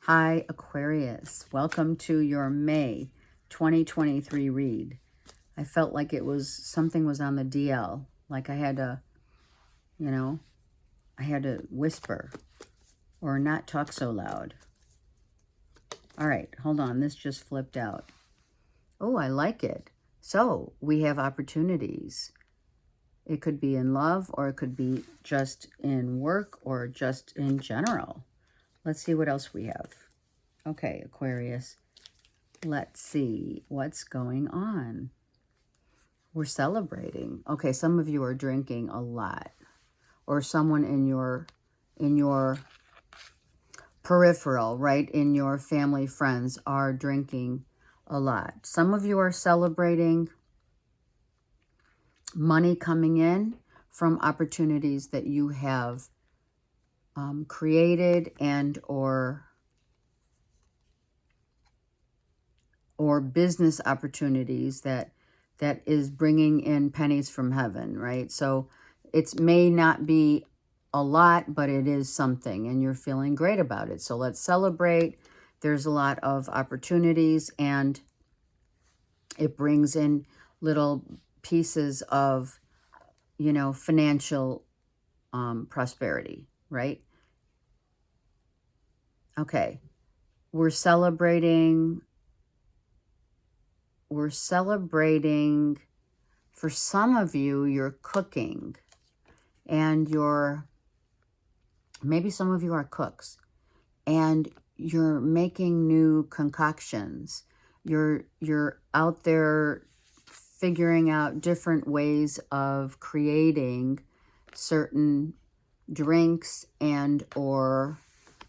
Hi, Aquarius. Welcome to your May 2023 read. I felt like something was on the DL. Like I had to, I had to whisper or not talk so loud. All right, hold on. This just flipped out. Oh, I like it. So we have opportunities. It could be in love, or it could be just in work, or just in general. Let's see what else we have. Okay, Aquarius, let's see what's going on. We're celebrating. Okay, some of you are drinking a lot, or someone in your peripheral, right, in your family, friends are drinking a lot. Some of you are celebrating money coming in from opportunities that you have created and or business opportunities that is bringing in pennies from heaven, right? So it may not be a lot, but it is something, and you're feeling great about it. So let's celebrate. There's a lot of opportunities, and it brings in little pieces of, financial prosperity, right? Okay. We're celebrating, for some of you, you're cooking, and maybe some of you are cooks, and you're making new concoctions. You're out there figuring out different ways of creating certain drinks and or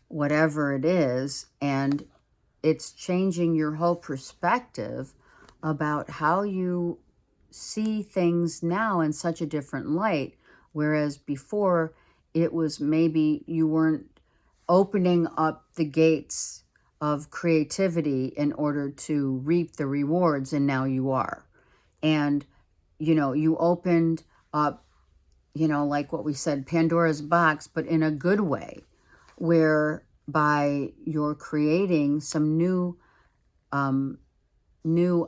whatever it is, and it's changing your whole perspective about how you see things now in such a different light, whereas before it was maybe you weren't opening up the gates of creativity in order to reap the rewards, and now you are. And, you opened up, like what we said, Pandora's box, but in a good way, whereby you're creating some new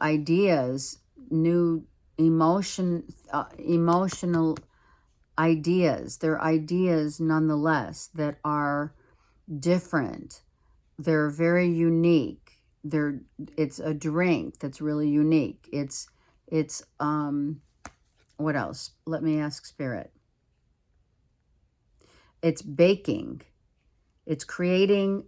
ideas, new emotional ideas. They're ideas nonetheless that are different. They're very unique. It's a drink that's really unique. It's what else? Let me ask Spirit. It's baking. It's creating,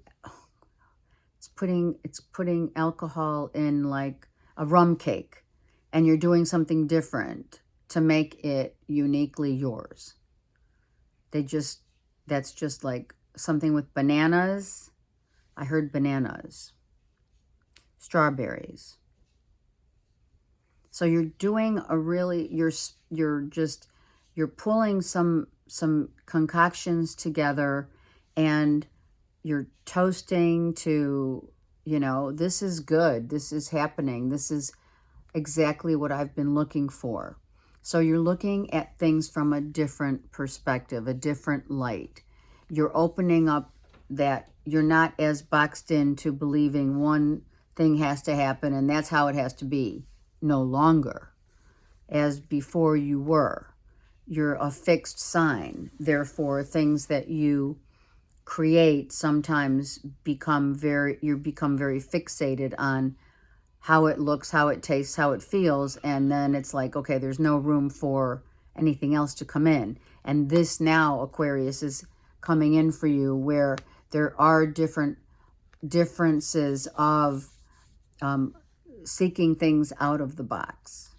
it's putting alcohol in like a rum cake, and you're doing something different to make it uniquely yours. That's just like something with bananas. I heard bananas, strawberries. So you're doing a really, you're pulling some concoctions together, and you're toasting to, this is good. This is happening. This is exactly what I've been looking for. So you're looking at things from a different perspective, a different light. You're opening up that you're not as boxed into believing one thing has to happen and that's how it has to be. No longer, as before you were. You're a fixed sign. Therefore, things that you create sometimes become very fixated on how it looks, how it tastes, how it feels, and then it's like, okay, there's no room for anything else to come in. And this now, Aquarius, is coming in for you, where there are differences of seeking things out of the box,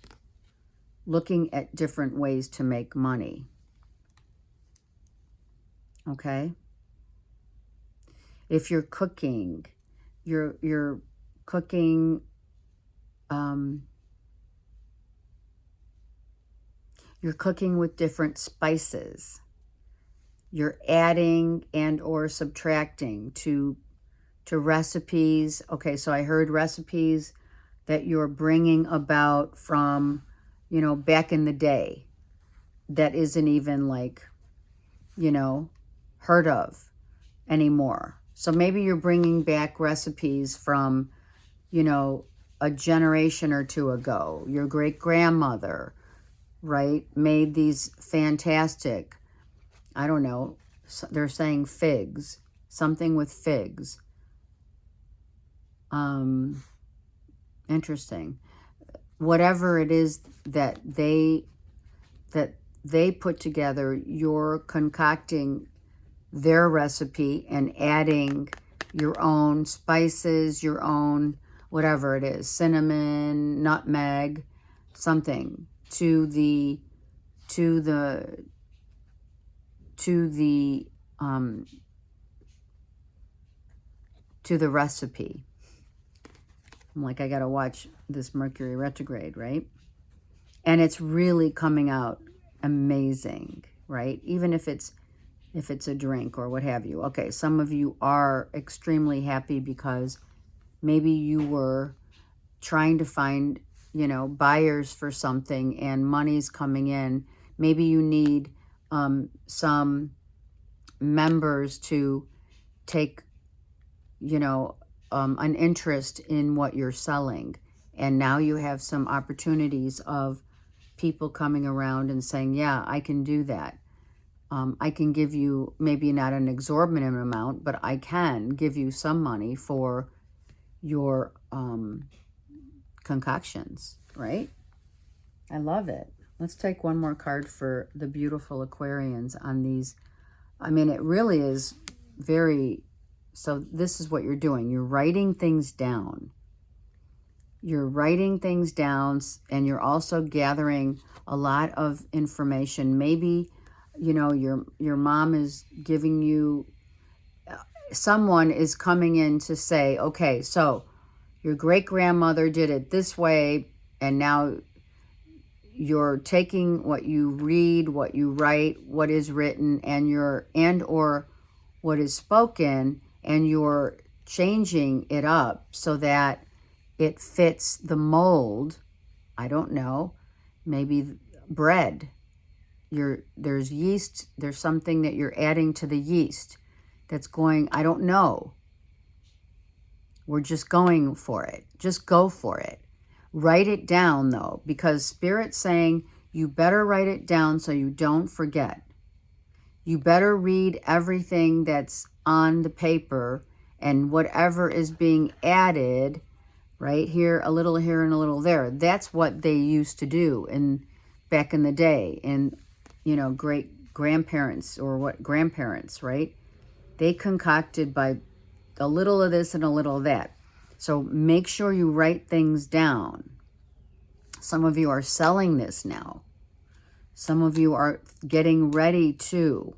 looking at different ways to make money. Okay? If you're cooking, you're cooking, you're cooking with different spices. You're adding and or subtracting to recipes. Okay, so I heard recipes that you're bringing about from, back in the day, that isn't even like, heard of anymore. So maybe you're bringing back recipes from, you know, a generation or two ago. Your great-grandmother, right, made these fantastic, I don't know, they're saying figs, something with figs. Interesting. Whatever it is that they put together, you're concocting their recipe and adding your own spices, your own whatever it is, cinnamon, nutmeg, something to the recipe. I'm like, I gotta watch this Mercury retrograde, right? And it's really coming out amazing, right? Even if it's a drink or what have you. Okay, some of you are extremely happy because maybe you were trying to find, you know, buyers for something and money's coming in. Maybe you need some members to take, you know, an interest in what you're selling. And now you have some opportunities of people coming around and saying, yeah, I can do that. I can give you maybe not an exorbitant amount, but I can give you some money for your concoctions, right? I love it. Let's take one more card for the beautiful Aquarians on these. I mean, it really is very... So this is what you're doing. You're writing things down. You're writing things down, and you're also gathering a lot of information. Maybe, you know, your mom is giving you... Someone is coming in to say, okay, so your great-grandmother did it this way, and now you're taking what you read, what you write, what is written, and or what is spoken, and you're changing it up so that it fits the mold. I don't know, maybe bread. There's yeast, there's something that you're adding to the yeast that's going, I don't know. We're just going for it. Just go for it. Write it down, though, because Spirit's saying you better write it down so you don't forget. You better read everything that's on the paper, and whatever is being added, right here, a little here and a little there. That's what they used to do back in the day, and, you know, great-grandparents or what grandparents, right? They concocted by a little of this and a little of that. So make sure you write things down. Some of you are selling this now. Some of you are getting ready to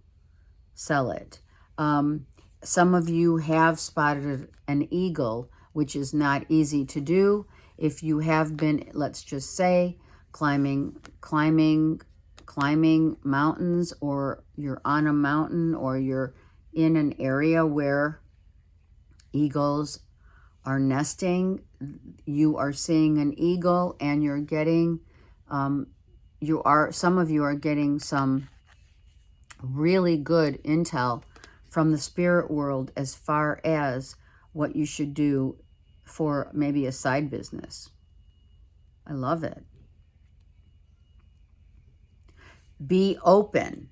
sell it. Some of you have spotted an eagle, which is not easy to do. If you have been, let's just say, climbing mountains, or you're on a mountain, or you're in an area where eagles are nesting, you are seeing an eagle, and you're getting, some of you are getting some really good intel from the spirit world as far as what you should do for maybe a side business. I love it. Be open.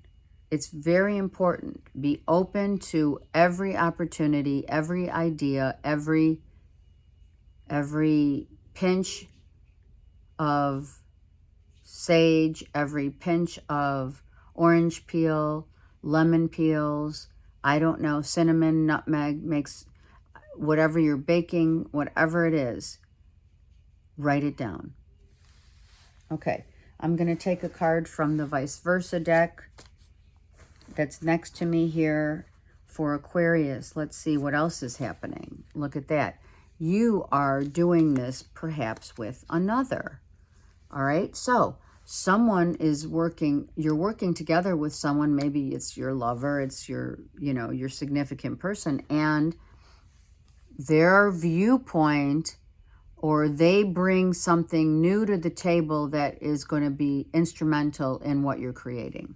It's very important. Be open to every opportunity, every idea, every pinch of sage, every pinch of orange peel, lemon peels, I don't know, cinnamon, nutmeg, makes whatever you're baking, whatever it is, write it down. Okay, I'm going to take a card from the vice versa deck that's next to me here for Aquarius. Let's see what else is happening. Look at that. You are doing this perhaps with another. All right, so someone is working, you're working together with someone, maybe it's your lover, it's your, you know, your significant person, and their viewpoint, or they bring something new to the table that is going to be instrumental in what you're creating.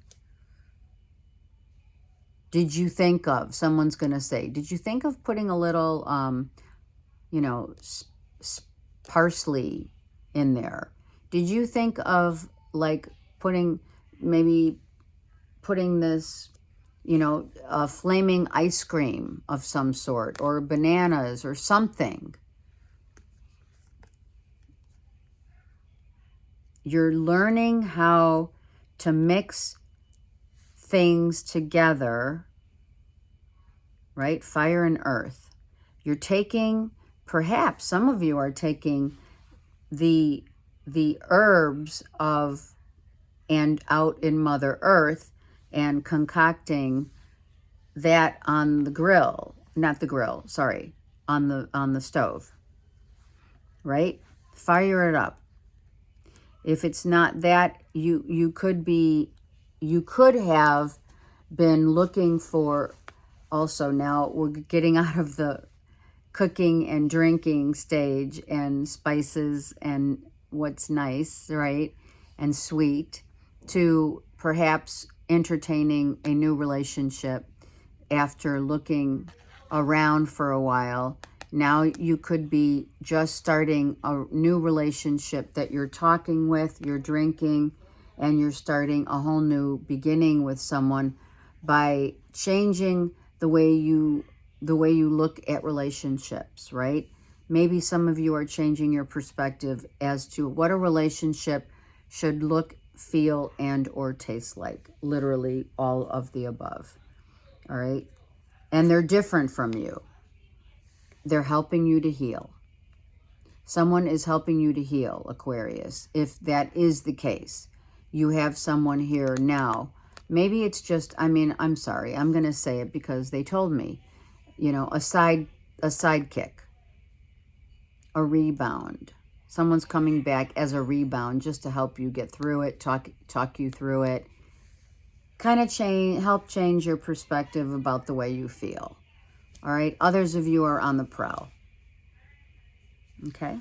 did you think of, someone's going to say, did you think of putting a little, you know, parsley in there? Did you think of like maybe putting this, you know, a flaming ice cream of some sort, or bananas or something? You're learning how to mix things together, right? Fire and earth. You're taking, perhaps some of you are taking the herbs of and out in Mother Earth and concocting that on the grill, not the grill, sorry, on the stove, right? Fire it up. If it's not that, you could have been looking for, also now we're getting out of the cooking and drinking stage and spices and what's nice, right? And sweet, to perhaps entertaining a new relationship after looking around for a while. Now you could be just starting a new relationship that you're talking with, you're drinking, and you're starting a whole new beginning with someone by changing the way you look at relationships, right? Maybe some of you are changing your perspective as to what a relationship should look, feel, and or taste like. Literally all of the above. All right? And they're different from you. They're helping you to heal. Someone is helping you to heal, Aquarius. If that is the case, you have someone here now. Maybe it's just, I mean, I'm sorry, I'm going to say it because they told me, you know, a sidekick, a rebound. Someone's coming back as a rebound just to help you get through it, talk you through it, kind of help change your perspective about the way you feel. All right? Others of you are on the prowl. Okay?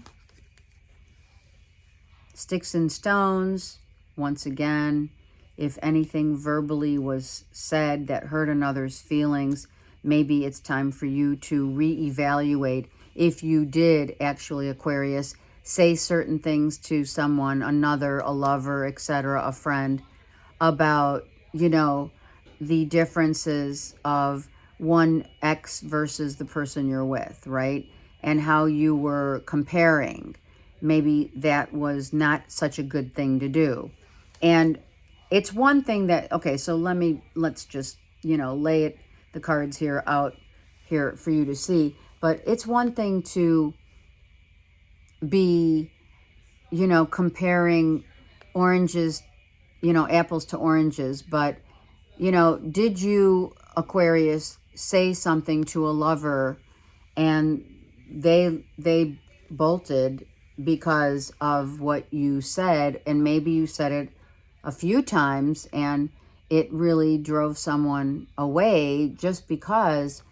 Sticks and stones, once again, if anything verbally was said that hurt another's feelings, maybe it's time for you to reevaluate if you did actually, Aquarius, say certain things to someone, another, a lover, etc., a friend, about, you know, the differences of one ex versus the person you're with, right? And how you were comparing. Maybe that was not such a good thing to do. And it's one thing that, okay, so let's just, you know, lay the cards here out here for you to see. But it's one thing to be, you know, comparing oranges, you know, apples to oranges. But, you know, did you, Aquarius, say something to a lover and they bolted because of what you said, and maybe you said it a few times and it really drove someone away just because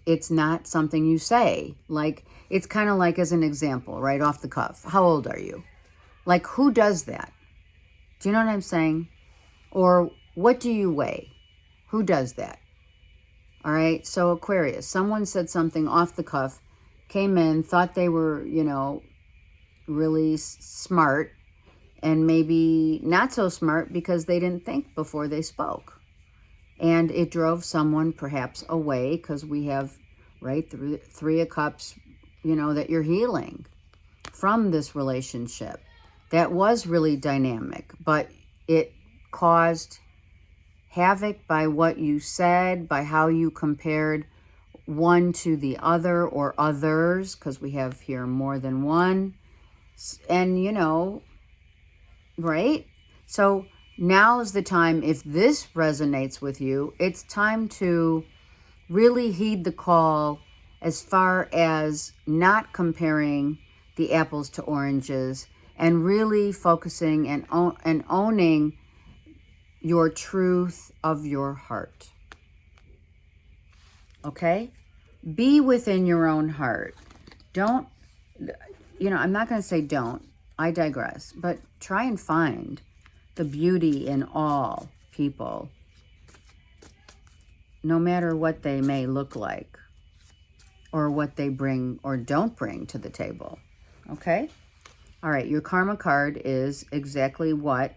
it's not something you say? Like, it's kind of like, as an example, right off the cuff, how old are you? Like, who does that? Do you know what I'm saying? Or what do you weigh? Who does that? All right, so Aquarius, someone said something off the cuff, came in, thought they were, you know, really smart, and maybe not so smart because they didn't think before they spoke. And it drove someone perhaps away, because we have, right, Three of Cups, you know, that you're healing from this relationship that was really dynamic, but it caused havoc by what you said, by how you compared one to the other or others, because we have here more than one. And, you know, right? So now is the time, if this resonates with you, it's time to really heed the call as far as not comparing the apples to oranges and really focusing and owning your truth of your heart. Okay? Be within your own heart. Don't, you know, I'm not going to say don't. I digress. But try and find the beauty in all people. no matter what they may look like or what they bring or don't bring to the table. Okay? All right, your karma card is exactly what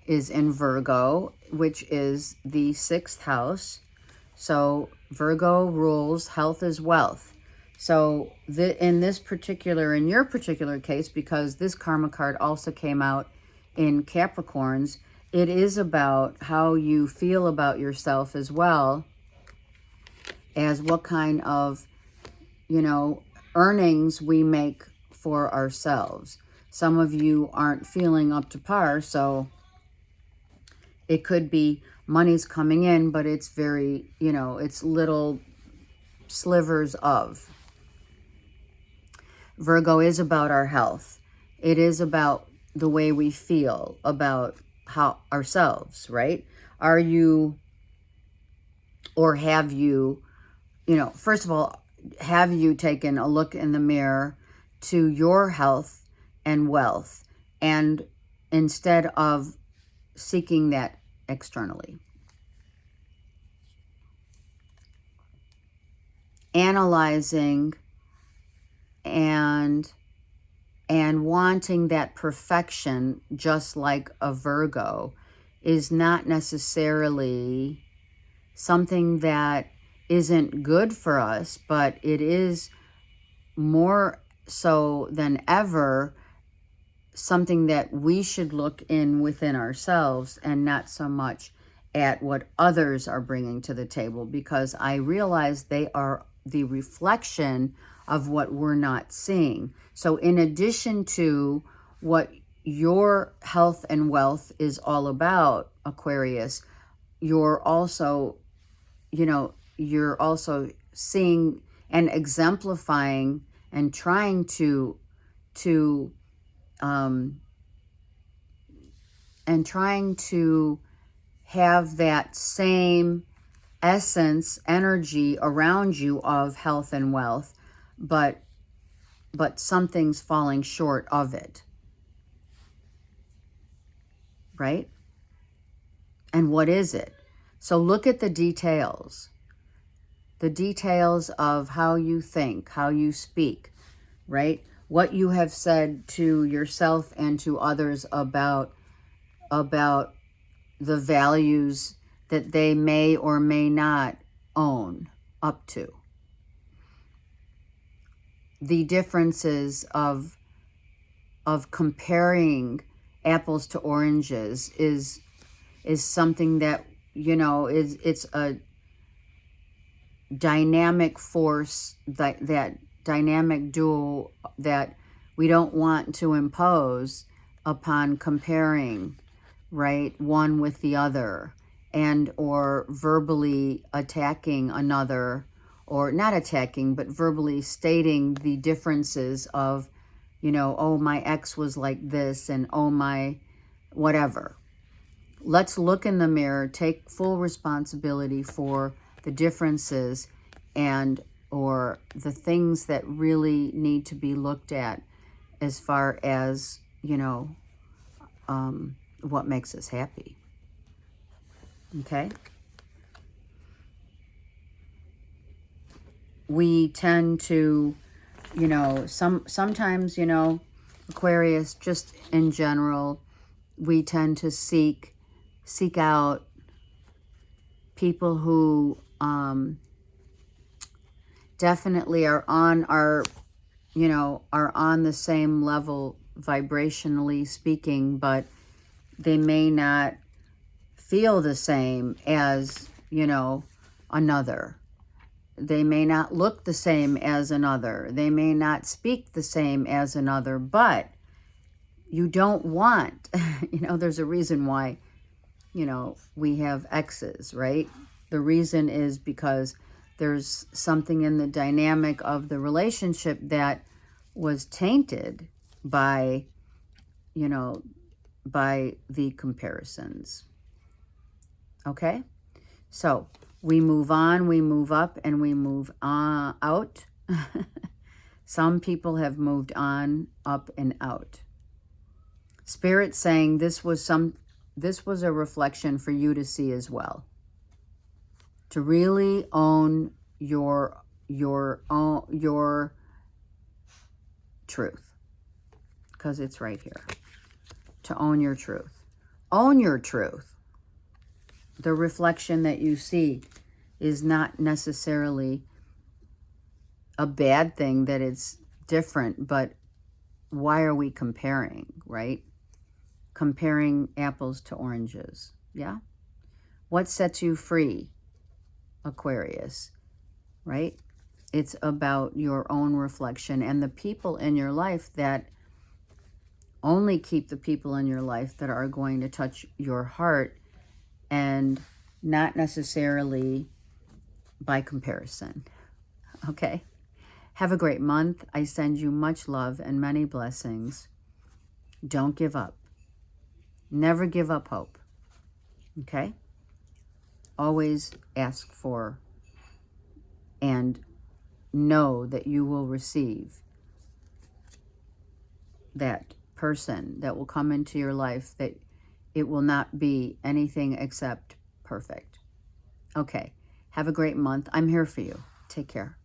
is in Virgo, which is the 6th house. So Virgo rules health is wealth. So in your particular case, because this karma card also came out in Capricorns, it is about how you feel about yourself as well as what kind of, earnings we make for ourselves. Some of you aren't feeling up to par, so it could be money's coming in, but it's very, it's little slivers of. Virgo is about our health. It is about the way we feel about ourselves, right? Are you, or have you, first of all, have you taken a look in the mirror to your health and wealth, and instead of seeking that externally? Analyzing and wanting that perfection, just like a Virgo, is not necessarily something that isn't good for us, but it is more so than ever something that we should look within ourselves and not so much at what others are bringing to the table, because I realize they are the reflection of what we're not seeing. So in addition to what your health and wealth is all about, Aquarius, you're also, seeing and exemplifying and trying to have that same essence, energy around you of health and wealth, but something's falling short of it, right? And what is it? So look at the details of how you think, how you speak, right? What you have said to yourself and to others about the values that they may or may not own up to. The differences of comparing apples to oranges is something that, it's a dynamic force, that dynamic duo that we don't want to impose upon comparing, right, one with the other, and or verbally attacking another, or not attacking, but verbally stating the differences of, oh, my ex was like this, and oh, my whatever. Let's look in the mirror, take full responsibility for the differences and or the things that really need to be looked at as far as, what makes us happy. Okay? We tend to, sometimes, Aquarius, just in general, we tend to seek out people who definitely are on are on the same level vibrationally speaking, but they may not feel the same as, another. They may not look the same as another. They may not speak the same as another, but you don't want, there's a reason why, we have exes, right? The reason is because there's something in the dynamic of the relationship that was tainted by, by the comparisons. Okay? So we move on, we move up, and we move out. Some people have moved on, up, and out. Spirit saying this was a reflection for you to see as well. to really own your truth, because it's right here. To own your truth. Own your truth. The reflection that you see is not necessarily a bad thing, that it's different, but why are we comparing, right? Comparing apples to oranges, yeah? What sets you free, Aquarius, right? It's about your own reflection, and the people in your life that only keep the people in your life that are going to touch your heart, and not necessarily by comparison, okay? Have a great month. I send you much love and many blessings. Don't give up. Never give up hope, okay? Always ask for and know that you will receive that person that will come into your life, that it will not be anything except perfect. Okay, have a great month. I'm here for you. Take care.